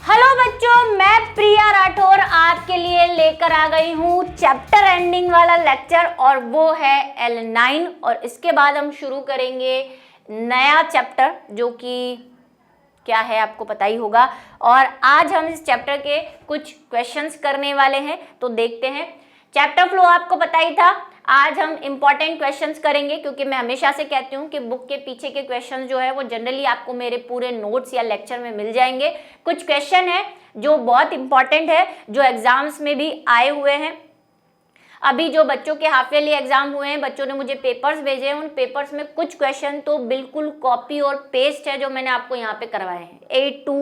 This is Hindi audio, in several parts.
हेलो बच्चों, मैं प्रिया राठौर आपके लिए लेकर आ गई हूँ चैप्टर एंडिंग वाला लेक्चर और वो है L9। और इसके बाद हम शुरू करेंगे नया चैप्टर जो कि क्या है आपको पता ही होगा। और आज हम इस चैप्टर के कुछ क्वेश्चंस करने वाले हैं, तो देखते हैं। चैप्टर फ्लो आपको पता ही था। आज हम इंपॉर्टेंट क्वेश्चंस करेंगे क्योंकि मैं हमेशा से कहती हूँ कि बुक के पीछे के क्वेश्चंस जो है वो जनरली आपको मेरे पूरे नोट्स या लेक्चर में मिल जाएंगे। कुछ क्वेश्चन है जो बहुत इंपॉर्टेंट है, जो एग्जाम्स में भी आए हुए हैं। अभी जो बच्चों के हाफ ईयरली एग्जाम हुए हैं, बच्चों ने मुझे पेपर्स भेजे हैं। उन पेपर्स में कुछ क्वेश्चन तो बिल्कुल कॉपी और पेस्ट है जो मैंने आपको यहाँ पे करवाए हैं, A to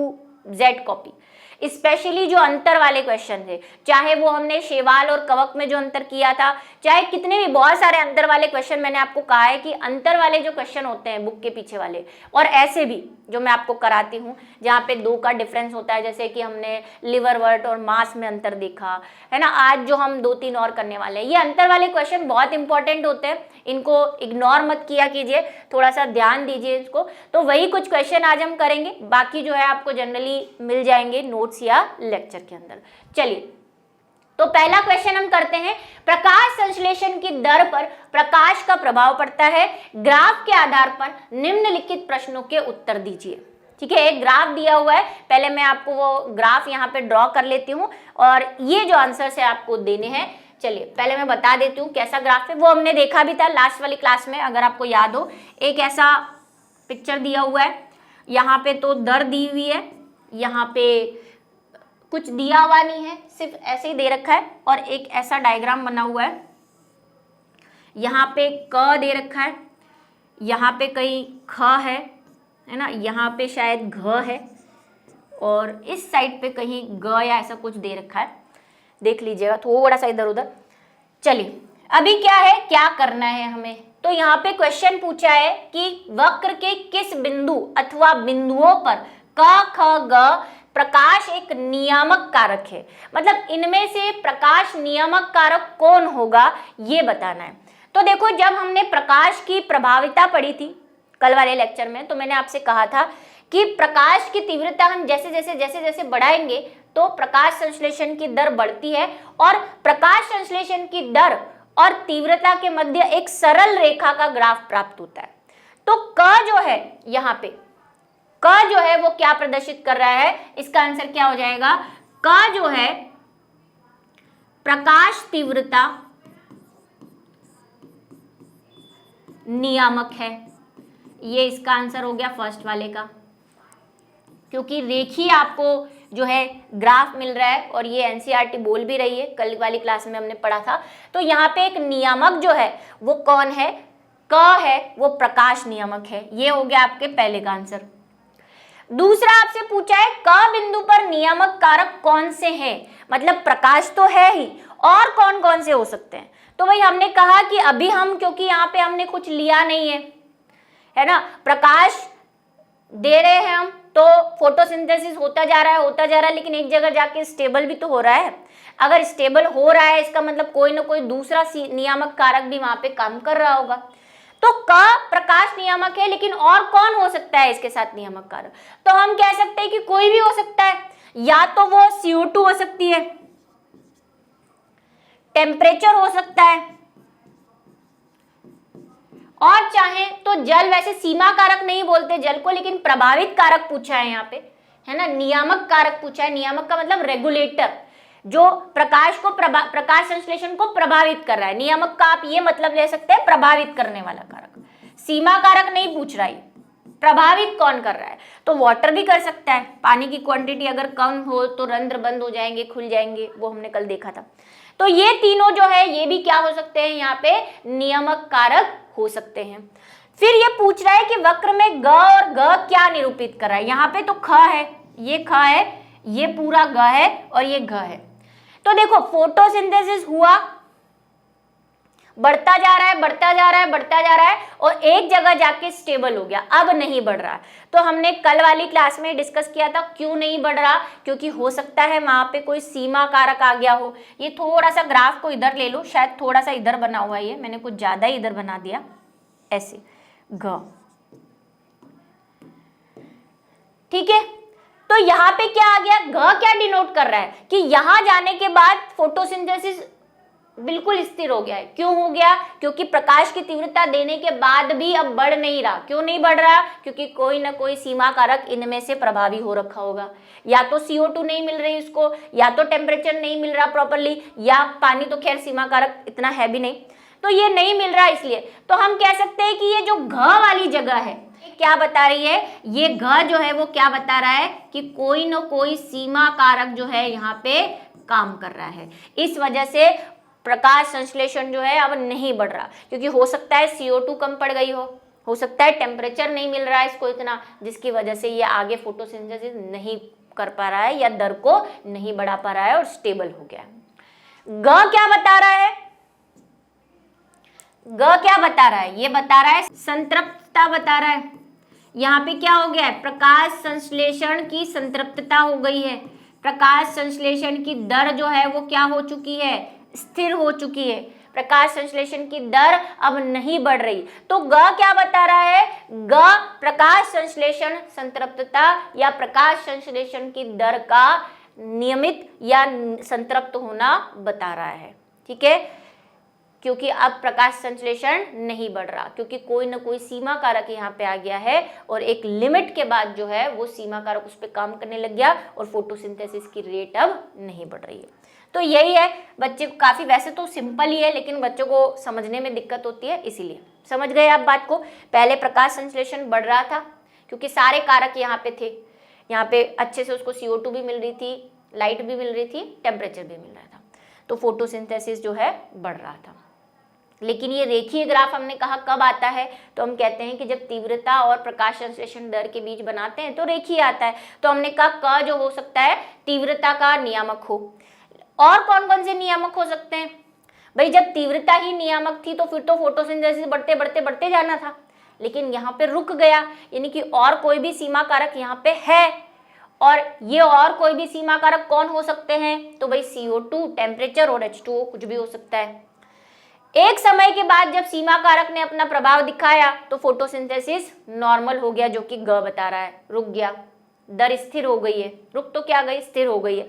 Z copy. Specially जो अंतर वाले क्वेश्चन थे, चाहे वो हमने शेवाल और कवक में जो अंतर किया था, चाहे कितने भी बहुत सारे अंतर वाले क्वेश्चन, मैंने आपको कहा है कि अंतर वाले जो क्वेश्चन होते हैं बुक के पीछे वाले, और ऐसे भी जो मैं आपको कराती हूँ जहाँ पे दो का डिफरेंस होता है, जैसे कि हमने लिवर वर्ट और मास में अंतर देखा है ना। आज जो हम 2-3 और करने वाले हैं, ये अंतर वाले क्वेश्चन बहुत इंपॉर्टेंट होते हैं, इनको इग्नोर मत किया कीजिए, थोड़ा सा ध्यान दीजिए इसको। तो वही कुछ क्वेश्चन आज हम करेंगे, बाकी जो है आपको जनरली मिल जाएंगे नोट्स या लेक्चर के अंदर। चलिए, तो पहला क्वेश्चन हम करते हैं। प्रकाश संश्लेषण की दर पर प्रकाश का प्रभाव पड़ता है, ग्राफ के आधार पर निम्नलिखित प्रश्नों के उत्तर दीजिए। ठीक है, एक ग्राफ दिया हुआ है, पहले मैं आपको वो ग्राफ यहाँ पे ड्रॉ कर लेती हूँ और ये जो आंसर है आपको देने हैं। चलिए पहले मैं बता देती हूँ कैसा ग्राफ है, वो हमने देखा भी था लास्ट वाली क्लास में, अगर आपको याद हो। एक ऐसा पिक्चर दिया हुआ है, यहाँ पे तो दर दी हुई है, यहाँ पे कुछ दिया हुआ नहीं है, सिर्फ ऐसे ही दे रखा है, और एक ऐसा डायग्राम बना हुआ है, यहाँ पे क दे रखा है, यहाँ पे कहीं ख है ना, यहाँ पे शायद घ है, और इस साइड पे कहीं ग या ऐसा कुछ दे रखा है, देख लीजिएगा थोड़ा सा इधर उधर। चलिए अभी क्या है, क्या करना है हमें, तो यहाँ पे क्वेश्चन पूछा है कि वक्र के किस बिंदु अथवा बिंदुओं पर क ख ग प्रकाश एक नियामक कारक है, मतलब इनमें से प्रकाश नियामक कारक कौन होगा ये बताना है। तो देखो, जब हमने प्रकाश की प्रभाविता पढ़ी थी कल वाले लेक्चर में, तो मैंने आपसे कहा था कि प्रकाश की तीव्रता हम जैसे जैसे बढ़ाएंगे तो प्रकाश संश्लेषण की दर बढ़ती है, और प्रकाश संश्लेषण की दर और तीव्रता के मध्य एक सरल रेखा का ग्राफ प्राप्त होता है। तो क जो है यहाँ पे, क जो है वो क्या प्रदर्शित कर रहा है, इसका आंसर क्या हो जाएगा, क जो है प्रकाश तीव्रता नियामक है। ये इसका आंसर हो गया फर्स्ट वाले का, क्योंकि रेखीय आपको जो है ग्राफ मिल रहा है, और ये एनसीईआरटी बोल भी रही है, कल वाली क्लास में हमने पढ़ा था। तो यहाँ पे एक नियामक जो है वो कौन है, क है, वो प्रकाश नियामक है। ये हो गया आपके पहले का आंसर। दूसरा आपसे पूछा है क बिंदु पर नियामक कारक कौन से हैं, मतलब प्रकाश तो है ही, और कौन कौन से हो सकते हैं। तो वही हमने कहा कि अभी हम, क्योंकि यहाँ पे हमने कुछ लिया नहीं है ना, प्रकाश दे रहे हैं हम, तो फोटोसिंथेसिस होता जा रहा है, लेकिन एक जगह जाके स्टेबल भी तो हो रहा है। अगर स्टेबल हो रहा है, इसका मतलब कोई ना कोई दूसरा नियामक कारक भी वहां पे काम कर रहा होगा। तो क प्रकाश नियामक है, लेकिन और कौन हो सकता है इसके साथ नियामक कारक, तो हम कह सकते हैं कि कोई भी हो सकता है, या तो वो CO2 हो सकती है, टेम्परेचर हो सकता है, और चाहे तो जल। वैसे सीमा कारक नहीं बोलते जल को, लेकिन प्रभावित कारक पूछा है यहाँ पे, है ना, नियामक कारक पूछा है। नियामक का मतलब रेगुलेटर, जो प्रकाश संश्लेषण को प्रभावित कर रहा है। नियामक का आप ये मतलब ले सकते हैं, प्रभावित करने वाला कारक। सीमा कारक नहीं पूछ रहा है, प्रभावित कौन कर रहा है, तो वाटर भी कर सकता है। पानी की क्वांटिटी अगर कम हो तो रंध्र बंद हो जाएंगे, खुल जाएंगे, वो हमने कल देखा था। तो ये तीनों जो है ये भी क्या हो सकते हैं, यहाँ पे नियामक कारक हो सकते हैं। फिर ये पूछ रहा है कि वक्र में ग और ग क्या निरूपित कर रहा है। यहाँ पे तो ख है, ये ख है, ये पूरा ग है, और ये घ है। तो देखो, फोटोसिंथेसिस हुआ, बढ़ता जा रहा है, और एक जगह जाके स्टेबल हो गया, अब नहीं बढ़ रहा। तो हमने कल वाली क्लास में डिस्कस किया था क्यों नहीं बढ़ रहा, क्योंकि हो सकता है वहां पे कोई सीमा कारक आ गया हो। ये थोड़ा सा ग्राफ को इधर ले लो, शायद थोड़ा सा इधर बना हुआ है, ये मैंने कुछ ज्यादा ही इधर बना दिया, ऐसे घ, ठीक है। तो यहाँ पे क्या आ गया, घ क्या डिनोट कर रहा है कि यहां जाने के बाद फोटोसिंथेसिस बिल्कुल स्थिर हो गया है। क्यों हो गया, क्योंकि प्रकाश की तीव्रता देने के बाद भी अब बढ़ नहीं रहा। क्यों नहीं बढ़ रहा, क्योंकि कोई ना कोई सीमा कारक इनमें से प्रभावी हो रखा होगा। या तो CO2 नहीं मिल रही उसको, या तो टेम्परेचर नहीं मिल रहा प्रॉपरली, या पानी तो खैर सीमा कारक इतना है भी नहीं, तो ये नहीं मिल रहा। इसलिए तो हम कह सकते हैं कि ये जो घ वाली जगह है क्या बता रही है, ये घ जो है वो क्या बता रहा है कि कोई ना कोई सीमा कारक जो है यहाँ पे काम कर रहा है। इस वजह से प्रकाश संश्लेषण जो है अब नहीं बढ़ रहा, क्योंकि हो सकता है CO2 कम पड़ गई हो सकता है टेम्परेचर नहीं मिल रहा है इसको इतना, जिसकी वजह से ये आगे फोटोसिंथेसिस नहीं कर पा रहा है या दर को नहीं बढ़ा पा रहा है और स्टेबल हो गया है। ग क्या बता रहा है, ग क्या बता रहा है, ये बता रहा है संतृप्तता बता रहा है। यहाँ पे क्या हो गया है, प्रकाश संश्लेषण की संतृप्तता हो गई है। प्रकाश संश्लेषण की दर जो है वो क्या हो चुकी है, स्थिर हो चुकी है। प्रकाश संश्लेषण की दर अब नहीं बढ़ रही। तो ग क्या बता रहा है, ग प्रकाश संश्लेषण संतृप्तता या प्रकाश संश्लेषण की दर का नियमित या संतृप्त होना बता रहा है। ठीक है, क्योंकि अब प्रकाश संश्लेषण नहीं बढ़ रहा, क्योंकि कोई ना कोई सीमा कारक यहाँ पे आ गया है और एक लिमिट के बाद जो है वो सीमा कारक उस पर काम करने लग गया और फोटोसिंथेसिस की रेट अब नहीं बढ़ रही है। तो यही है बच्चे को, काफी वैसे तो सिंपल ही है लेकिन बच्चों को समझने में दिक्कत होती है, इसीलिए समझ गए आप बात को। पहले प्रकाश संश्लेषण बढ़ रहा था क्योंकि सारे कारक यहाँ पे थे, यहाँ पे अच्छे से उसको CO2 भी मिल रही थी, लाइट भी मिल रही थी, टेम्परेचर भी मिल रहा था, तो फोटोसिंथेसिस जो है बढ़ रहा था। लेकिन ये रेखीय ग्राफ हमने कहा कब आता है, तो हम कहते हैं कि जब तीव्रता और प्रकाश संश्लेषण दर के बीच बनाते हैं तो रेखीय आता है। तो हमने कहा क जो हो सकता है तीव्रता का नियामक हो। और कौन कौन से नियामक हो सकते हैं भाई, जब तीव्रता ही नियामक थी तो फिर तो फोटोसिंथेसिस बढ़ते बढ़ते बढ़ते जाना था, लेकिन यहाँ पे रुक गया, यानी कि और कोई भी सीमा कारक यहाँ पे है। और ये और कोई भी सीमा कारक कौन हो सकते हैं, तो भाई CO2, टेम्परेचर और H2O, कुछ भी हो सकता है। एक समय के बाद जब सीमा कारक ने अपना प्रभाव दिखाया तो फोटोसिंथेसिस नॉर्मल हो गया, जो कि ग बता रहा है, रुक गया, दर स्थिर हो गई है, रुक तो क्या गई, स्थिर हो गई है।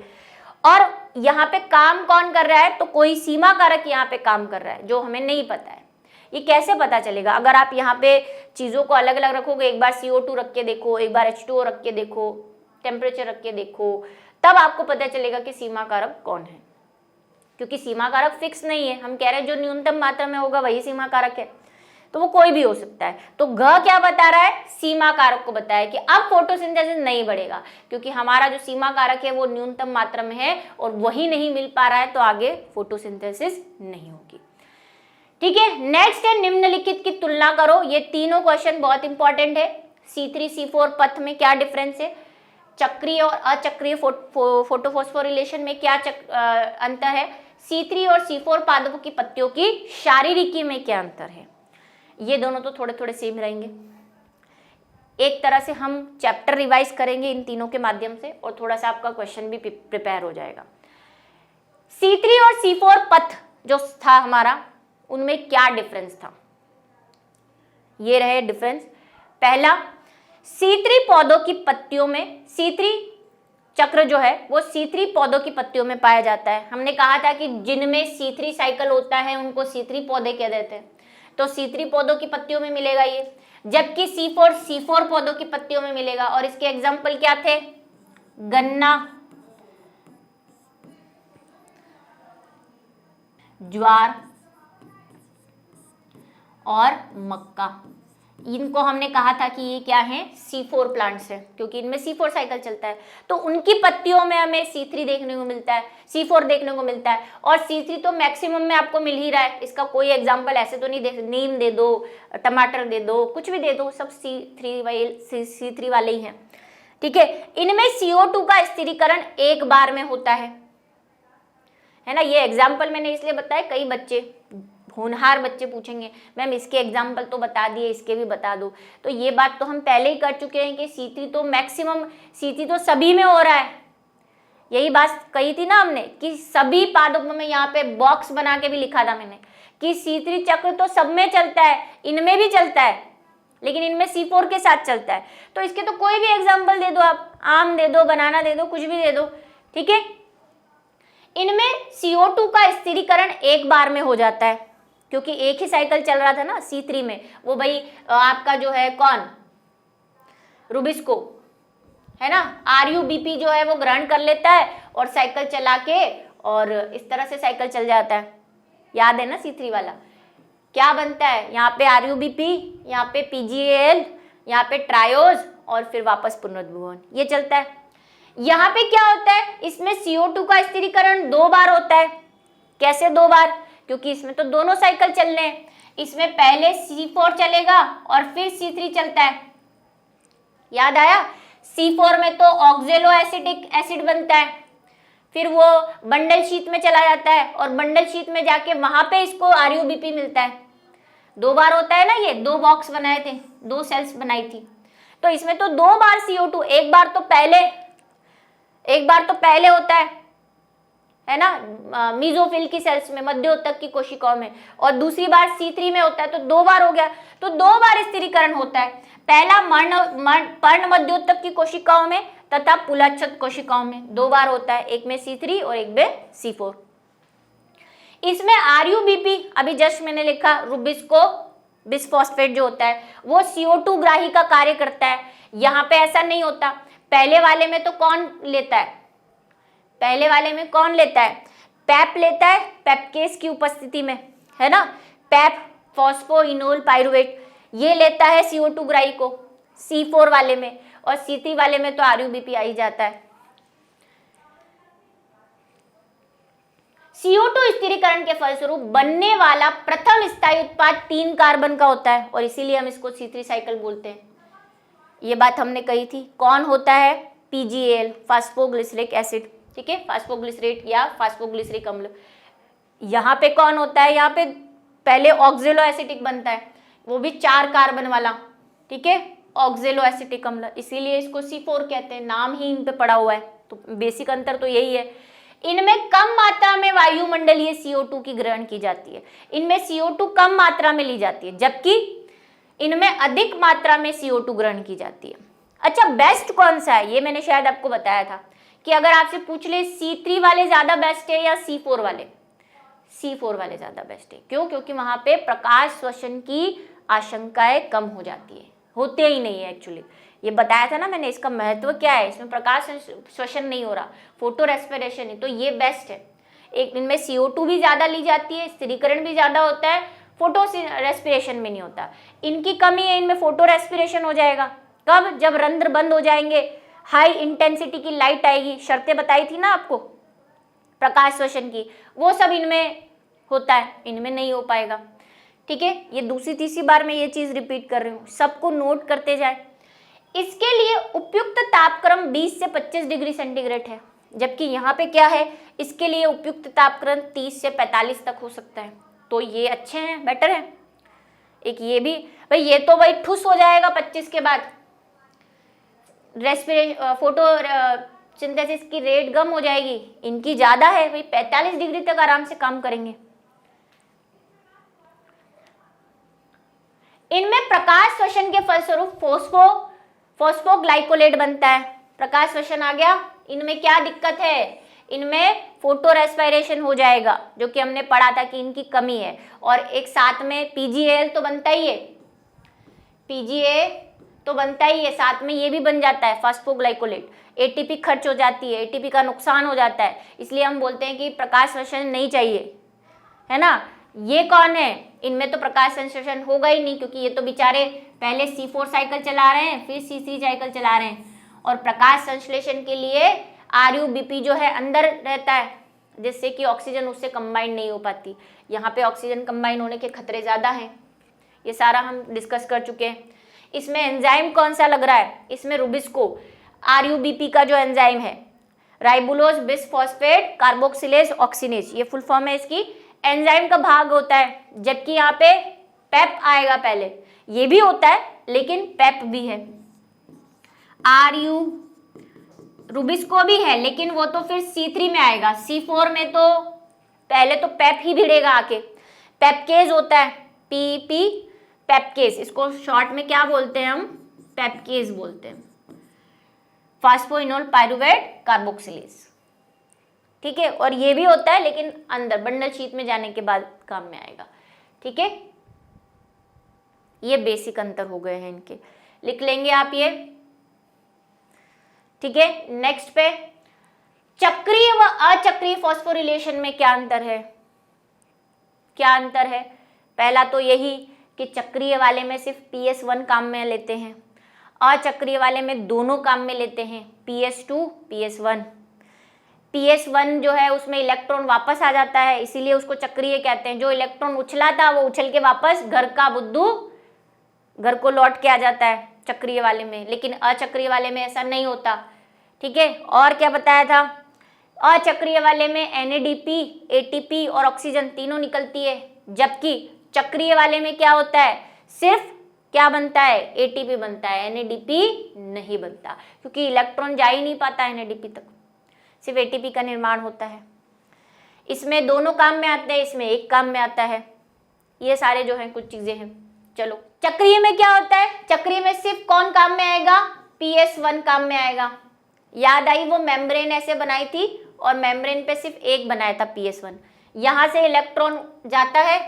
और यहाँ पे काम कौन कर रहा है, तो कोई सीमा कारक यहाँ पे काम कर रहा है जो हमें नहीं पता है। ये कैसे पता चलेगा, अगर आप यहाँ पे चीजों को अलग अलग रखोगे, एक बार CO2 रख के देखो, एक बार H2O रख के देखो, टेम्परेचर रख के देखो, तब आपको पता चलेगा कि सीमा कारक कौन है। क्योंकि सीमा कारक फिक्स नहीं है, हम कह रहे हैं जो न्यूनतम मात्रा में होगा वही सीमा कारक है, तो वो कोई भी हो सकता है। तो घ क्या बता रहा है, सीमा कारक को बताया कि अब फोटोसिंथेसिस नहीं बढ़ेगा, क्योंकि हमारा जो सीमा कारक है वो न्यूनतम मात्रा में है और वही नहीं मिल पा रहा है, तो आगे फोटोसिंथेसिस नहीं होगी। ठीक है, नेक्स्ट है निम्नलिखित की तुलना करो। ये तीनों क्वेश्चन बहुत इंपॉर्टेंट है। C3 C4 पथ में क्या डिफरेंस है, चक्रीय और अचक्रीय फोटोफॉस्फोरिलेशन में क्या अंतर है, C3 और C4 पादपों की पत्तियों की शारीरिकी में क्या अंतर है। ये दोनों तो थोड़े थोड़े सेम रहेंगे। एक तरह से हम चैप्टर रिवाइज करेंगे इन तीनों के माध्यम से और थोड़ा सा आपका क्वेश्चन भी प्रिपेयर हो जाएगा। C3 और C4 पथ जो था हमारा, उनमें क्या डिफरेंस था, ये रहे डिफरेंस। पहला, C3 पौधों की पत्तियों में, C3 चक्र जो है वो C3 पौधों की पत्तियों में पाया जाता है। हमने कहा था कि जिनमें C3 साइकिल होता है उनको C3 पौधे कह देते हैं, तो C3 पौधों की पत्तियों में मिलेगा ये, जबकि C4 पौधों की पत्तियों में मिलेगा। और इसके एग्जाम्पल क्या थे, गन्ना, ज्वार और मक्का। इनको हमने कहा था कि ये क्या है, C4 प्लांट्स है, क्योंकि इनमें C4 साइकिल चलता है, तो उनकी पत्तियों में हमें C3 देखने को मिलता है, C4 देखने को मिलता है। और C3 तो मैक्सिमम में आपको मिल ही रहा है, इसका कोई एग्जांपल ऐसे तो नहीं दे, नीम दे दो, टमाटर दे दो, कुछ भी दे दो, सब C3 वाले ही हैं। ठीक है, इनमें CO2 का स्थिरीकरण एक बार में होता है ना। ये एग्जाम्पल मैंने इसलिए बताया, कई बच्चे, होनहार बच्चे पूछेंगे मैम इसके एग्जाम्पल तो बता दिए, इसके भी बता दो। तो ये बात तो हम पहले ही कर चुके हैं कि C3 तो मैक्सिमम, C3 तो सभी में हो रहा है। यही बात कही थी ना हमने कि सभी पादपों में, यहाँ पे बॉक्स बना के भी लिखा था मैंने कि C3 चक्र तो सब में चलता है, इनमें भी चलता है। लेकिन इनमें C4 के साथ चलता है। तो इसके तो कोई भी एग्जाम्पल दे दो आप, आम दे दो, बनाना दे दो, कुछ भी दे दो, ठीक है। इनमें CO2 का स्थिरीकरण एक बार में हो जाता है, क्योंकि एक ही साइकिल चल रहा था ना C3 में, वो भाई आपका जो है कौन, रुबिस्को है ना, RuBP जो है वो ग्रहण कर लेता है और साइकिल चला के, और इस तरह से साइकिल चल जाता है। याद है ना C3 वाला क्या बनता है, यहाँ पे RuBP, यहाँ पे PgAl, यहाँ पे ट्रायोज, और फिर वापस पुनरुद्भवन, ये चलता है। यहाँ पे क्या होता है, इसमें CO2 का स्थिरीकरण 2 बार होता है। कैसे 2 बार, क्योंकि इसमें तो दोनों साइकिल चलने हैं। इसमें पहले C4 चलेगा और फिर C3 चलता है। याद आया, C4 में तो ऑक्जेलो एसिटिक एसिड बनता है, फिर वो बंडल शीट में चला जाता है और बंडल शीट में जाके वहां पे इसको RuBP मिलता है। 2 बार होता है ना, ये 2 बॉक्स बनाए थे, 2 सेल्स बनाई थी, तो इसमें तो 2 बार CO2, एक बार तो पहले होता है ना, मीजोफिल की सेल्स में, मध्योतक की कोशिकाओं में, और दूसरी बार C3 में होता है, तो 2 बार हो गया। तो 2 बार स्थिरीकरण होता है, पहला पर्ण मध्योतक की कोशिकाओं में तथा पुलाच्छद कोशिकाओं में 2 बार होता है, एक में C3 और एक में C4। इसमें RuBP अभी जस्ट मैंने लिखा, रुबिस्को बिसफॉस्फेट जो होता है वो CO2 ग्राही का कार्य करता है। यहाँ पे ऐसा नहीं होता। पहले वाले में तो कौन लेता है, पहले वाले में कौन लेता है, पैप लेता है, पेपकेस की उपस्थिति में, है ना, पैप फॉस्फोइनोल पाइरुवेट, ये लेता है CO2 ग्राही को C4 वाले में, और C3 वाले में तो RuBP आ ही जाता है। CO2 स्थिरीकरण के फलस्वरूप बनने वाला प्रथम स्थायी उत्पाद 3 कार्बन का होता है, और इसीलिए हम इसको C3 साइकिल बोलते हैं। ये बात हमने कही थी। कौन होता है, PgAl, फास्फोग्लिसरिक एसिड, ठीक है, फास्फोग्लिसरेट या फास्फोग्लिसरिक अम्ल। यहाँ पे कौन होता है, यहाँ पे पहले ऑक्जेलो एसिटिक बनता है, वो भी 4 कार्बन वाला, ठीक है, ऑक्जेलो एसिटिक अम्ल, इसीलिए इसको C4 कहते हैं, नाम ही इन पे पड़ा हुआ है। तो बेसिक अंतर तो यही है। इनमें कम मात्रा में वायुमंडलीय CO2 की ग्रहण की जाती है, इनमें CO2 कम मात्रा में ली जाती है, जबकि इनमें अधिक मात्रा में CO2 ग्रहण की जाती है। अच्छा, बेस्ट कौन सा है, ये मैंने शायद आपको बताया था कि अगर आपसे पूछ ले C3 वाले ज्यादा बेस्ट है या C4 वाले, C4 वाले ज्यादा बेस्ट है। क्यों, क्योंकि वहां पे प्रकाश श्वसन की आशंकाएं कम हो जाती है, होते ही नहीं है एक्चुअली। ये बताया था ना मैंने, इसका महत्व क्या है, इसमें प्रकाश श्वसन नहीं हो रहा, फोटो रेस्पिरेशन है, तो ये बेस्ट है। एक इनमें CO2 भी ज्यादा ली जाती है, स्थिरीकरण भी ज्यादा होता है, फोटो रेस्पिरेशन में नहीं होता। इनकी कमी है, इनमें फोटो रेस्पिरेशन हो जाएगा कब, जब रंध्र बंद हो जाएंगे, हाई इंटेंसिटी की लाइट आएगी, शर्तें बताई थी ना आपको प्रकाश श्वसन की, वो सब इनमें होता है, इनमें नहीं हो पाएगा, ठीक है। ये दूसरी तीसरी बार मैं ये चीज रिपीट कर रही हूँ, सबको नोट करते जाए। इसके लिए उपयुक्त तापक्रम 20 से 25 डिग्री सेंटीग्रेड है, जबकि यहाँ पे क्या है, इसके लिए उपयुक्त तापक्रम 30 से 45 तक हो सकता है। तो ये अच्छे हैं, बेटर है। एक ये भी भाई, ये तो भाई ठुस हो जाएगा 25 के बाद, फोटो सिंथेसिस की रेट कम हो जाएगी, इनकी ज्यादा है भाई, 45 डिग्री तक आराम से काम करेंगे। इनमें प्रकाश श्वसन के फलस्वरूप फोस्फोग्लाइकोलेट बनता है। प्रकाश श्वसन आ गया, इनमें क्या दिक्कत है, इनमें फोटो रेस्पिरेशन हो जाएगा, जो कि हमने पढ़ा था कि इनकी कमी है। और एक साथ में PgAl तो बनता ही है, PgA तो बनता ही है, साथ में ये भी बन जाता है फास्फोग्लाइकोलेट। ATP खर्च हो जाती है, ATP का नुकसान हो जाता है, इसलिए हम बोलते हैं कि प्रकाश श्वसन नहीं चाहिए, है ना। ये कौन है, इनमें तो प्रकाश संश्लेषण होगा ही नहीं, क्योंकि ये तो बेचारे पहले C4 साइकिल चला रहे हैं, फिर C3 साइकिल चला रहे हैं, और प्रकाश संश्लेषण के लिए RuBP जो है अंदर रहता है, जिससे कि ऑक्सीजन उससे कंबाइन नहीं हो पाती। यहाँ पे ऑक्सीजन कंबाइन होने के खतरे ज़्यादा हैं, ये सारा हम डिस्कस कर चुके हैं। इसमें एंजाइम कौन सा लग रहा है, इसमें रुबिस्को RuBP का जो एंजाइम है, राइबुलोज बिसफॉस्फेट कार्बोक्सिलेज ऑक्सीनेज, ये फुल फॉर्म है इसकी, एंजाइम का भाग होता है। जबकि यहाँ पे पेप आएगा पहले, ये भी होता है लेकिन पेप भी है। रुबिस्को भी है, लेकिन वो तो फिर C3 में आएगा, C4 में तो पहले तो पेप ही भिड़ेगा आके। पेपकेज होता है, PP पेपकेस, इसको शॉर्ट में क्या बोलते हैं हम, पेपकेस बोलते हैं, फास्फोइनोल पायरुवेट कार्बोक्सिलेज। ठीक है, और ये भी होता है लेकिन अंदर बंडल शीट में जाने के बाद काम में आएगा। ठीक है, ये बेसिक अंतर हो गए हैं इनके, लिख लेंगे आप ये। ठीक है, नेक्स्ट पे चक्रीय व अचक्रीय फॉस्फोरिलेशन में क्या अंतर है, क्या अंतर है? पहला तो यही कि चक्रीय वाले में सिर्फ PS1 काम में लेते हैं, अचक्रीय वाले में दोनों काम में लेते हैं, PS2 PS1। PS1 जो है उसमें इलेक्ट्रॉन वापस आ जाता है, इसीलिए उसको चक्रीय कहते हैं। जो इलेक्ट्रॉन उछला था वो उछल के वापस घर का बुद्धू घर को लौट के आ जाता है चक्रीय वाले में, लेकिन अचक्रीय वाले में ऐसा नहीं होता। ठीक है, और क्या बताया था, अचक्रीय वाले में NADP, ATP और ऑक्सीजन तीनों निकलती है, जबकि चक्रीय वाले में क्या होता है, सिर्फ क्या बनता है, ATP बनता है, NADP नहीं बनता, क्योंकि इलेक्ट्रॉन जा ही नहीं पाता NADP तक, सिर्फ ATP का निर्माण होता है। इसमें दोनों काम में आते हैं, इसमें एक काम में आता है। ये सारे जो हैं कुछ चीजें हैं। चलो, चक्रीय में क्या होता है, चक्रीय में सिर्फ कौन काम में आएगा, PS1 काम में आएगा। याद आई वो मेम्ब्रेन ऐसे बनाई थी और मेम्ब्रेन पे सिर्फ एक बनाया था PS1। यहां से इलेक्ट्रॉन जाता है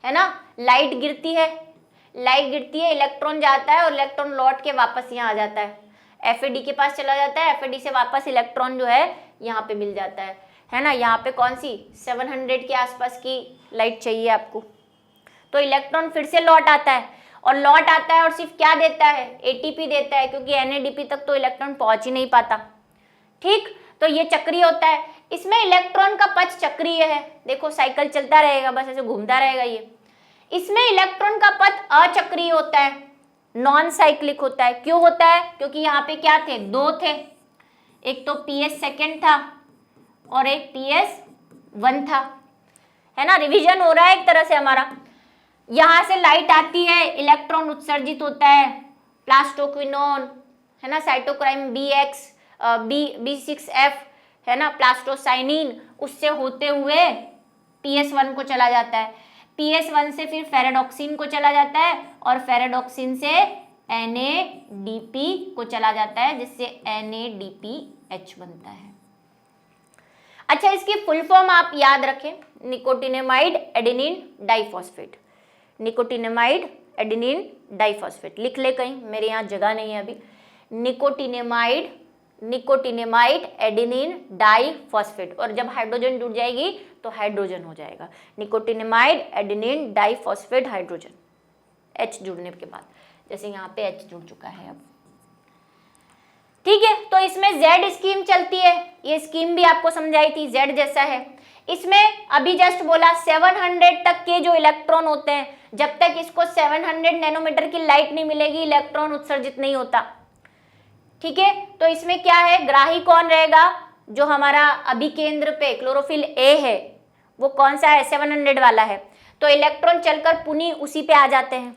ना, लाइट गिरती है, इलेक्ट्रॉन जाता है और इलेक्ट्रॉन लौट के वापस यहाँ आ जाता है, FAD के पास चला जाता है, FAD से वापस इलेक्ट्रॉन जो है यहाँ पे मिल जाता है ना। यहाँ पे कौन सी 700 के आसपास की लाइट चाहिए आपको, तो इलेक्ट्रॉन फिर से लौट आता है, और लौट आता है और सिर्फ क्या देता है, ATP देता है, क्योंकि NADP तक तो इलेक्ट्रॉन पहुंच ही नहीं पाता। ठीक, तो ये चक्रीय होता है। इसमें इलेक्ट्रॉन का पथ चक्रीय है, देखो साइकिल चलता रहेगा, बस ऐसे घूमता रहेगा ये। इसमें इलेक्ट्रॉन का पथ अचक्रीय होता है, नॉन साइक्लिक होता है। क्यों होता है, क्योंकि यहाँ पे क्या थे, दो थे, एक तो PS सेकेंड था और एक PS1 था, है ना। रिवीजन हो रहा है एक तरह से हमारा। यहां से लाइट आती है, इलेक्ट्रॉन उत्सर्जित होता है, प्लास्टोक्विनोन है ना, साइटोक्राइम B6F है ना, प्लास्टोसाइनिन, उससे होते हुए PS1 को चला जाता है, PS1 से फिर फेरेडॉक्सिन को चला जाता है, और फेरेडॉक्सिन से NADP को चला जाता है, जिससे NADPH बनता है। अच्छा, इसकी फुल फॉर्म आप याद रखें, nicotinamide adenine diphosphate, nicotinamide adenine diphosphate लिख ले कहीं, मेरे यहाँ जगह नहीं है अभी। निकोटिनेमाइड एडेनिन डाइफॉस्फेट, और जब हाइड्रोजन जुड़ जाएगी तो हाइड्रोजन हो जाएगा, nicotinamide adenine diphosphate hydrogen, H जुड़ने के बाद, जैसे यहाँ पे H जुड़ चुका है अब। ठीक है, तो इसमें Z स्कीम चलती है, ये स्कीम भी आपको समझाई थी, Z जैसा है। इसमें अभी जस्ट बोला 700 तक के जो इलेक्ट्रॉन होते हैं, जब तक इसको 700 नैनोमीटर की लाइट नहीं मिलेगी, इलेक्ट्रॉन उत्सर्जित नहीं होता। ठीक है, तो इसमें क्या है, ग्राही कौन रहेगा, जो हमारा अभिकेंद्र पे क्लोरोफिल A है, वो कौन सा है, 700 वाला है, तो इलेक्ट्रॉन चलकर पुनः उसी पे आ जाते हैं।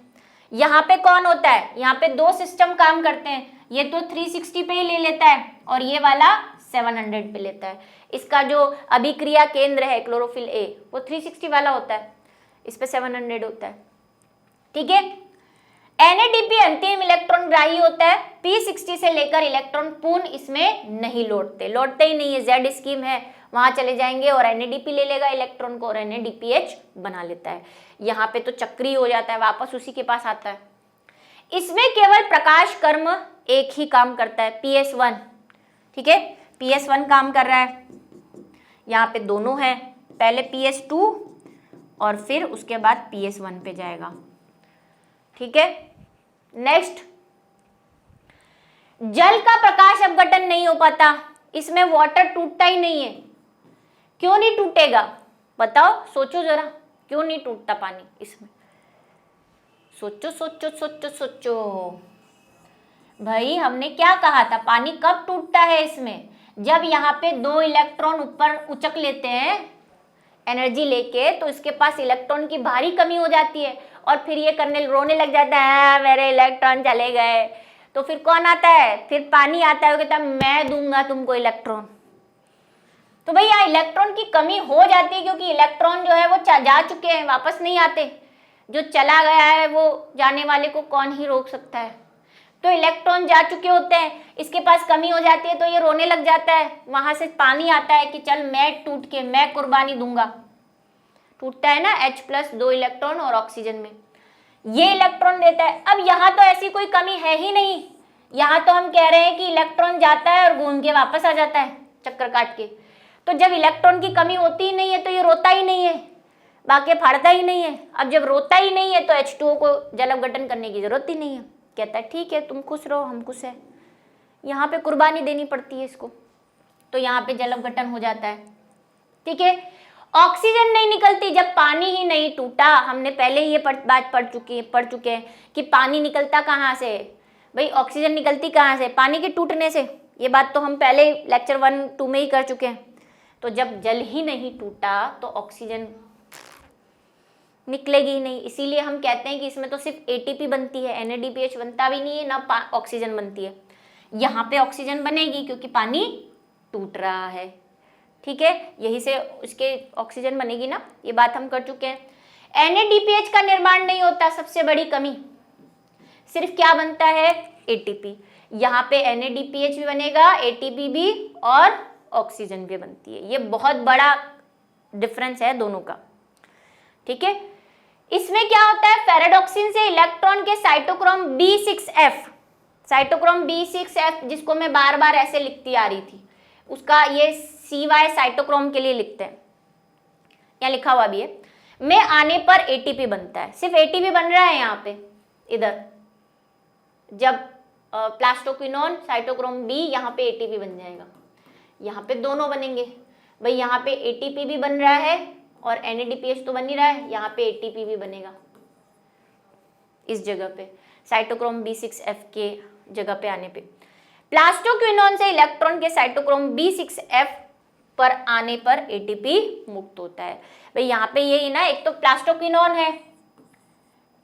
यहाँ पे कौन होता है, यहाँ पे दो सिस्टम काम करते हैं, ये तो 360 पे ही ले लेता है और ये वाला 700 पे लेता है। इसका जो अभिक्रिया केंद्र है क्लोरोफिल A, वो 360 वाला होता है, इस पे 700 होता है। ठीक है, NADP अंतिम इलेक्ट्रॉन ग्राही होता है, P60 से लेकर इलेक्ट्रॉन पूर्ण इसमें नहीं लौटते ही नहीं है, Z स्कीम है, वहां चले जाएंगे और NADP ले लेगा इलेक्ट्रॉन को और NADPH बना लेता है। यहाँ पे तो चक्रीय हो जाता है, वापस उसी के पास आता है। इसमें केवल प्रकाश कर्म एक ही काम करता है, PS1। ठीक है, PS1 काम कर रहा है, यहाँ पे दोनों हैं, पहले PS2 और फिर उसके बाद PS1 पे जाएगा। ठीक है, नेक्स्ट, जल का प्रकाश अपघटन नहीं हो पाता, इसमें वाटर टूटता ही नहीं है। क्यों नहीं टूटेगा बताओ, सोचो जरा, क्यों नहीं टूटता पानी इसमें, सोचो सोचो सोचो सोचो भाई। हमने क्या कहा था, पानी कब टूटता है इसमें, जब यहाँ पे दो इलेक्ट्रॉन ऊपर उचक लेते हैं एनर्जी लेके, तो इसके पास इलेक्ट्रॉन की भारी कमी हो जाती है और फिर ये रोने लग जाता है, मेरे इलेक्ट्रॉन चले गए। तो फिर कौन आता है, फिर पानी आता है, वो कहता है मैं दूंगा तुमको इलेक्ट्रॉन। तो भैया इलेक्ट्रॉन की कमी हो जाती है, क्योंकि इलेक्ट्रॉन जो है वो जा चुके हैं, वापस नहीं आते। जो चला गया है वो जाने वाले को कौन ही रोक सकता है। तो इलेक्ट्रॉन जा चुके होते हैं, इसके पास कमी हो जाती है तो ये रोने लग जाता है, वहां से पानी आता है कि चल मैं टूट के मैं कुर्बानी दूंगा, टूटता है ना H+ 2 इलेक्ट्रॉन और ऑक्सीजन में ये इलेक्ट्रॉन देता है। अब यहाँ तो ऐसी कोई कमी है ही नहीं, यहाँ तो हम कह रहे हैं कि इलेक्ट्रॉन जाता है और घूम के वापस आ जाता है चक्कर काट के। तो जब इलेक्ट्रॉन की कमी होती ही नहीं है तो ये रोता ही नहीं है, बाकी फाड़ता ही नहीं है। अब जब रोता ही नहीं है तो H2O को जल अपघटन करने की जरूरत ही नहीं है, कहता है ठीक है तुम खुश रहो हम खुश है। यहाँ पे कुर्बानी देनी पड़ती है इसको, तो यहाँ पे जल अपघटन हो जाता है। ठीक है, ऑक्सीजन नहीं निकलती जब पानी ही नहीं टूटा। हमने पहले ही ये बात पढ़ चुके हैं कि पानी निकलता कहाँ से भाई, ऑक्सीजन निकलती कहाँ से, पानी के टूटने से। ये बात तो हम पहले लेक्चर 1-2 में ही कर चुके हैं। तो जब जल ही नहीं टूटा तो ऑक्सीजन निकलेगी ही नहीं, इसीलिए हम कहते हैं कि इसमें तो सिर्फ ATP बनती है, NADPH बनता भी नहीं है, ना ऑक्सीजन बनती है। यहाँ पे ऑक्सीजन बनेगी क्योंकि पानी टूट रहा है। ठीक है, यही से उसके ऑक्सीजन बनेगी ना, ये बात हम कर चुके हैं। NADPH का निर्माण नहीं होता, सबसे बड़ी कमी। सिर्फ क्या बनता है, ATP। यहाँ पे NADPH भी बनेगा, ATP भी और ऑक्सीजन भी बनती है। ये बहुत बड़ा डिफरेंस है दोनों का। ठीक है, इसमें क्या होता है, फेरेडॉक्सिन से इलेक्ट्रॉन के साइटोक्रोम B6F जिसको मैं बार बार ऐसे लिखती आ रही थी, उसका ये CY साइटोक्रोम के लिए लिखते हैं, यहाँ लिखा हुआ भी है, में आने पर ATP बनता है। सिर्फ ATP बन रहा है यहाँ पे, इधर जब प्लास्टोक्विनोन साइटोक्रोम B, यहाँ पे ATP बन जाएगा, यहाँ पे दोनों बनेंगे भाई। यहाँ पे ATP भी बन रहा है और NADPH तो बन ही रहा है, यहाँ पे ATP भी बनेगा इस जगह पे, साइटोक्रोम B6F के जगह पे आने पे। प्लास्टोक्विनोन से इलेक्ट्रॉन के साइटोक्रोम B6F पर आने पर ATP मुक्त होता है भाई। यहाँ पे यही ना, एक तो प्लास्टोक्विनोन है,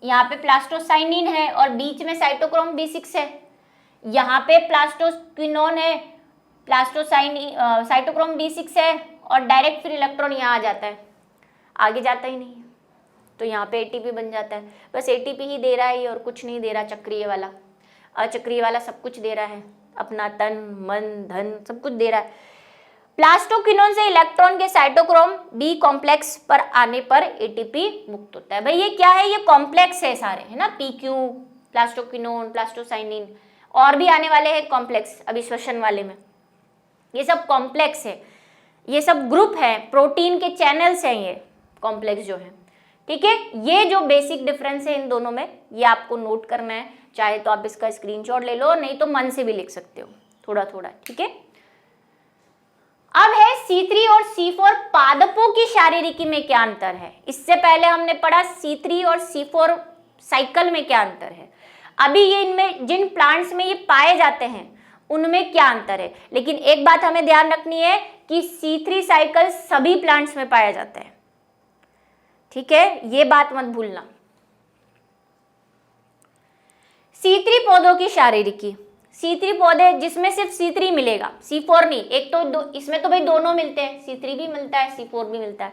यहाँ पे प्लास्टोसाइनिन है और बीच में साइटोक्रोम B6 है। यहाँ पे प्लास्टोक्विनोन है, साइटोक्रोम B6 है और डायरेक्ट फिर इलेक्ट्रॉन यहाँ आ जाता है, आगे जाता ही नहीं है। तो यहाँ पे ATP बन जाता है, बस ATP ही दे रहा है ये और कुछ नहीं दे रहा। चक्रीय वाला, अचक्रीय वाला सब कुछ दे रहा है, अपना तन मन धन सब कुछ दे रहा है। प्लास्टोक्विनोन से इलेक्ट्रॉन के साइटोक्रोम B कॉम्प्लेक्स पर आने पर ATP मुक्त होता है भाई। ये क्या है, ये कॉम्प्लेक्स है सारे, है ना, PQ, प्लास्टोक्विनोन, प्लास्टोसाइनिन, और भी आने वाले हैं कॉम्प्लेक्स अभी श्वसन वाले में। ये सब कॉम्प्लेक्स है, ये सब ग्रुप है, प्रोटीन के चैनल्स हैं ये कॉम्प्लेक्स जो है। ठीक है, ये जो बेसिक डिफरेंस है इन दोनों में, ये आपको नोट करना है। चाहे तो आप इसका स्क्रीनशॉट ले लो, नहीं तो मन से भी लिख सकते हो थोड़ा थोड़ा। ठीक है, अब है C3 और C4 पादपों की शारीरिकी में क्या अंतर है। इससे पहले हमने पढ़ा C3 और C4 साइकिल में क्या अंतर है। अभी ये इनमें जिन प्लांट्स में ये पाए जाते हैं उनमें क्या अंतर है। लेकिन एक बात हमें ध्यान रखनी है कि C3 साइकिल सभी प्लांट्स में पाया जाता है। ठीक है, ये बात मत भूलना। C3 पौधों की शारीरिकी, C3 पौधे जिसमें सिर्फ C3 मिलेगा, C4 नहीं। एक तो इसमें तो भाई दोनों मिलते हैं, C3 भी मिलता है, C4 भी मिलता है।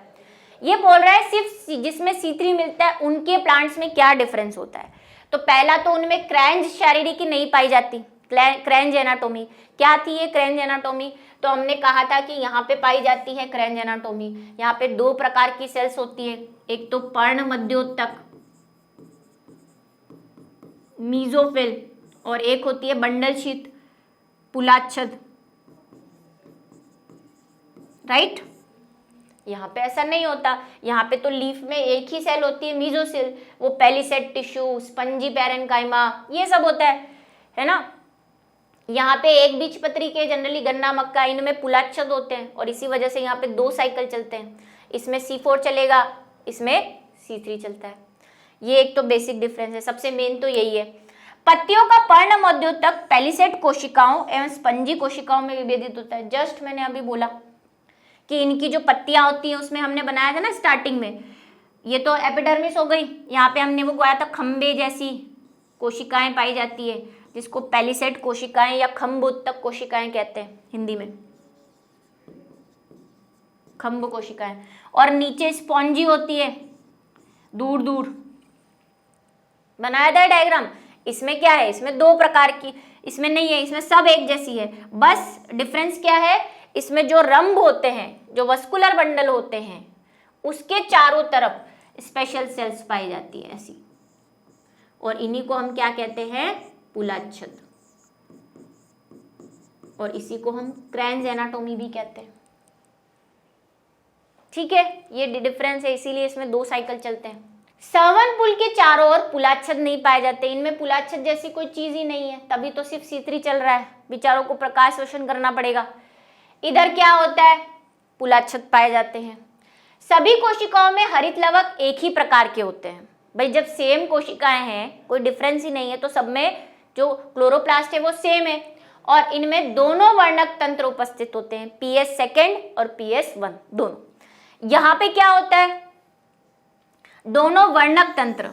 ये बोल रहा है सिर्फ जिसमें C3 मिलता है उनके प्लांट्स में क्या डिफरेंस होता है। तो पहला तो उनमें क्रैंज शारीरिकी नहीं पाई जाती। क्रैंज एनाटोमी क्या थी, ये क्रैंज एनाटोमी तो हमने कहा था कि यहाँ पे पाई जाती है क्रैंज एनाटोमी। यहाँ पे 2 प्रकार की सेल्स होती है, एक तो पर्ण मध्योतक मीजोफिल और एक होती है बंडल शीत पुलाच्छद। राइट, यहाँ पे ऐसा नहीं होता। यहाँ पे तो लीफ में एक ही सेल होती है मीजोसिल, वो पेलिसेड टिश्यू, स्पंजी पैरेन्काइमा, ये सब होता है ना। यहाँ पे एक बीजपत्री के जनरली गन्ना मक्का, इनमें पुलाच्छद होते हैं और इसी वजह से यहाँ पे 2 साइकिल चलते हैं। इसमें C4 चलेगा, इसमें C3 चलता है। ये एक तो बेसिक डिफरेंस है, सबसे मेन तो यही है। पत्तियों का पर्ण मध्योतक पेलिसेड कोशिकाओं एवं स्पंजी कोशिकाओं में विभेदित होता है। जस्ट मैंने अभी बोला कि इनकी जो पत्तियां होती हैं उसमें हमने बनाया था ना स्टार्टिंग में, ये तो एपिडर्मिस हो गई। यहाँ पे हमने वो बताया था खंबे जैसी कोशिकाएं पाई जाती है जिसको पेलिसेड कोशिकाएं या खंबोत्तक कोशिकाएं कहते हैं हिंदी में, खंब कोशिकाएं। और नीचे स्पॉन्जी होती है दूर दूर, बनाया था डायग्राम। इसमें क्या है, इसमें दो प्रकार की, इसमें नहीं है, इसमें सब एक जैसी है। बस डिफरेंस क्या है, इसमें जो रंभ होते हैं, जो वस्कुलर बंडल होते हैं, उसके चारों तरफ स्पेशल सेल्स पाई जाती है ऐसी, और इन्हीं को हम क्या कहते हैं, पुलाच्छद, और इसी को हम क्रैंज एनाटोमी भी कहते हैं। ठीक है, ये डिफरेंस है, इसीलिए इसमें दो साइकिल चलते हैं। सवन पुल के चारों ओर पुलाच्छद नहीं पाए जाते, इनमें पुलाच्छद जैसी कोई चीज ही नहीं है, तभी तो सिर्फ C3 चल रहा है, बेचारों को प्रकाश शोषण करना पड़ेगा। इधर क्या होता है, पुलाच्छद पाए जाते हैं। सभी कोशिकाओं में हरित लवक एक ही प्रकार के होते हैं। भाई जब सेम कोशिकाएं हैं, कोई डिफरेंस ही नहीं है, तो सब में जो क्लोरोप्लास्ट है वो सेम है, और इनमें दोनों वर्णक तंत्र उपस्थित होते हैं, PS सेकेंड और PS 1 दोनों। यहां पे क्या होता है, दोनों वर्णक तंत्र,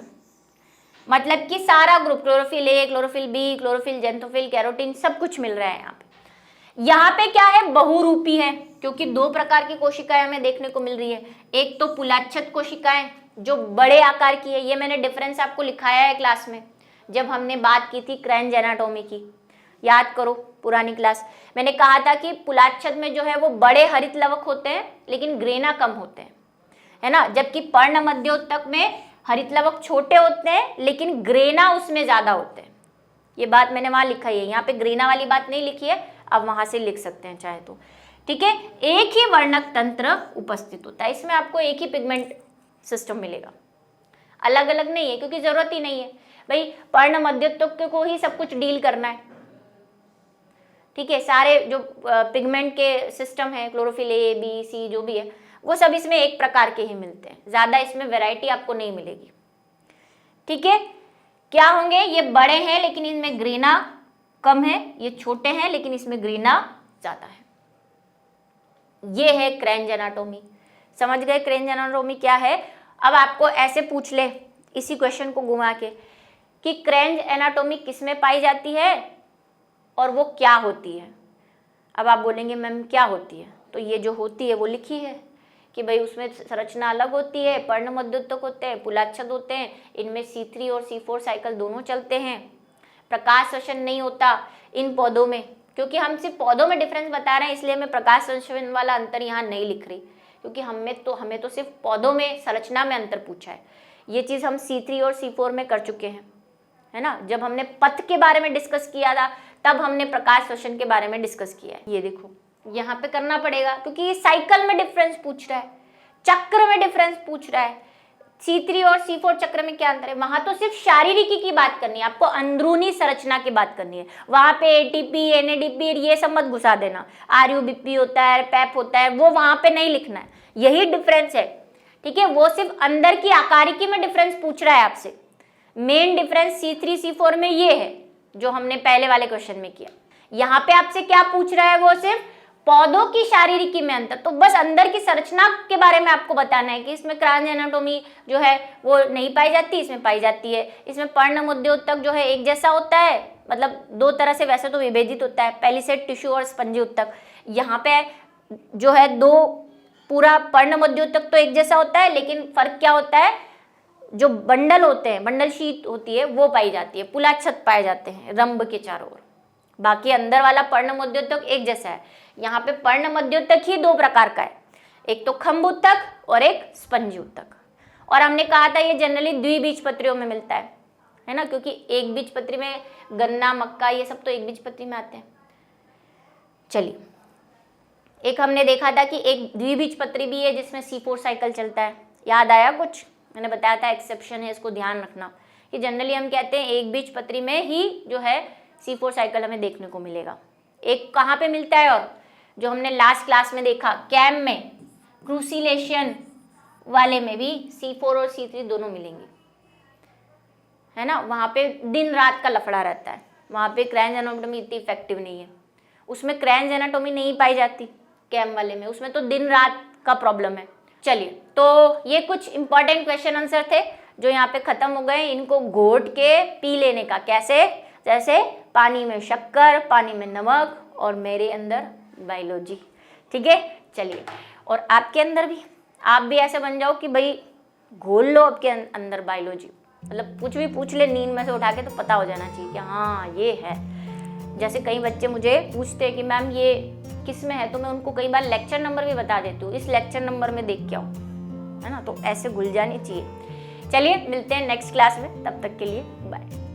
मतलब कि सारा group, chlorophyll A, chlorophyll B, chlorophyll, xanthophyll, carotene, सब कुछ मिल रहा है यहाँ पे। यहाँ पे क्या है, बहुरूपी है, क्योंकि दो प्रकार की कोशिकाएं हमें देखने को मिल रही है। एक तो पुलाच्छद कोशिकाएं जो बड़े आकार की है, ये मैंने डिफरेंस आपको लिखाया है क्लास में जब हमने बात की थी क्रैंज एनाटोमी की, याद करो पुरानी क्लास। मैंने कहा था कि पुलाच्छद में जो है वो बड़े हरित लवक होते हैं लेकिन ग्रेना कम होते हैं, है ना, जबकि पर्ण मध्योतक में हरित लवक छोटे होते हैं लेकिन ग्रेना उसमें ज्यादा होते हैं। ये बात मैंने वहां लिखा है, यहाँ पे ग्रेना वाली बात नहीं लिखी है, अब वहां से लिख सकते हैं चाहे तो। ठीक है, एक ही वर्णक तंत्र उपस्थित होता है, इसमें आपको एक ही पिगमेंट सिस्टम मिलेगा, अलग अलग नहीं है, क्योंकि जरूरत ही नहीं है भाई, पर्ण मध्योतक को ही सब कुछ डील करना है। ठीक है, सारे जो पिगमेंट के सिस्टम है, क्लोरोफिल A, B, C जो भी है, वो सब इसमें एक प्रकार के ही मिलते हैं, ज्यादा इसमें वैरायटी आपको नहीं मिलेगी। ठीक है, क्या होंगे, ये बड़े हैं लेकिन इनमें ग्रीना कम है, ये छोटे हैं लेकिन इसमें ग्रीना ज्यादा है। ये है क्रैंज एनाटोमी। समझ गए क्रैंज एनाटोमी क्या है। अब आपको ऐसे पूछ ले इसी क्वेश्चन को घुमा के कि क्रैंज एनाटोमी किसमें पाई जाती है और वो क्या होती है। अब आप बोलेंगे मैम क्या होती है, तो ये जो होती है वो लिखी है कि भाई उसमें संरचना अलग होती है, पर्ण मध्योतक होते हैं, पुलाच्छद होते हैं, इनमें C3 और C4 साइकिल दोनों चलते हैं, प्रकाश संश्लेषण नहीं होता इन पौधों में, क्योंकि हम सिर्फ पौधों में डिफरेंस बता रहे हैं इसलिए मैं प्रकाश संश्लेषण वाला अंतर यहाँ नहीं लिख रही, क्योंकि हमें तो सिर्फ पौधों में संरचना में अंतर पूछा है। ये चीज़ हम C3 और C4 में कर चुके हैं, है ना, जब हमने पथ के बारे में डिस्कस किया था तब हमने प्रकाश संश्लेषण के बारे में डिस्कस किया है। ये देखो यहाँ पे करना पड़ेगा क्योंकि ये साइकिल में डिफरेंस पूछ रहा है, चक्र में डिफरेंस पूछ रहा है। C3 और C4 चक्र में क्या अंतर है, वहां तो सिर्फ शारीरिकी की बात करनी है, आपको अंदरूनी संरचना की बात करनी है। वहां पे ATP, NADP ये सब मत घुसा देना, RUBP होता है, PEP होता है, वो वहां पे नहीं लिखना है, यही डिफरेंस है। ठीक है, वो सिर्फ अंदर की आकारिकी में डिफरेंस पूछ रहा है आपसे। मेन डिफरेंस C3 C4 में ये है जो हमने पहले वाले क्वेश्चन में किया। यहाँ पे आपसे क्या पूछ रहा है, वो सिर्फ पौधों की शारीरिकी में अंतर, तो बस अंदर की संरचना के बारे में आपको बताना है कि इसमें क्रैंज एनाटोमी जो है वो नहीं पाई जाती, इसमें पाई जाती है। इसमें पर्ण मध्योतक जो है एक जैसा होता है, मतलब दो तरह से वैसे तो विभेदित होता है, पहली सेट टिश्यू और स्पंजी उत्तक। यहाँ पे जो है दो पूरा पर्ण मध्योतक तो एक जैसा होता है, लेकिन फर्क क्या होता है, जो बंडल होते हैं, बंडल शीट होती है वो पाई जाती है, पुलाच्छद पाए जाते हैं रंभ के चारों ओर, बाकी अंदर वाला पर्ण मध्योतक एक जैसा है। यहाँ पे पर्ण मध्योतक ही दो प्रकार का है, एक तो खंभ उत्तक और एक स्पंजी उत्तक। और हमने कहा था ये जनरली द्विबीजपत्रियों में मिलता है ना, क्योंकि एक बीजपत्री में गन्ना, मक्का ये सब तो एक बीजपत्री में आते हैं। चलिए, एक हमने देखा था कि एक द्विबीजपत्री भी है जिसमें C4 साइकिल चलता है, याद आया कुछ, मैंने बताया था एक्सेप्शन है, इसको ध्यान रखना कि जनरली हम कहते हैं एक बीजपत्री में ही जो है C4 साइकिल हमें देखने को मिलेगा। एक कहाँ पे मिलता है, और जो हमने लास्ट क्लास में देखा कैम में क्रूसिलेशन वाले में भी C4 और C3 दोनों मिलेंगे, है ना। वहाँ पे दिन रात का लफड़ा रहता है, वहाँ पे क्रैंज एनाटोमी इतनी इफेक्टिव नहीं है, उसमें क्रैंज एनाटोमी नहीं पाई जाती कैम वाले में, उसमें तो दिन रात का प्रॉब्लम है। चलिए, तो ये कुछ इंपॉर्टेंट क्वेश्चन आंसर थे जो यहाँ पे खत्म हो गए। इनको घोट के पी लेने का, कैसे, जैसे पानी में शक्कर, पानी में नमक, और मेरे अंदर बायोलॉजी। ठीक है, चलिए, और आपके अंदर भी, आप भी ऐसे बन जाओ कि भाई घोल लो आपके अंदर बायोलॉजी। मतलब कुछ भी पूछ ले नींद में से उठा के तो पता हो जाना चाहिए कि हाँ ये है। जैसे कई बच्चे मुझे पूछते हैं कि मैम ये किस में है, तो मैं उनको कई बार लेक्चर नंबर भी बता देती हूँ, इस लेक्चर नंबर में देख के आओ, है ना। तो ऐसे घुल जानी चाहिए। चलिए मिलते हैं नेक्स्ट क्लास में, तब तक के लिए बाय।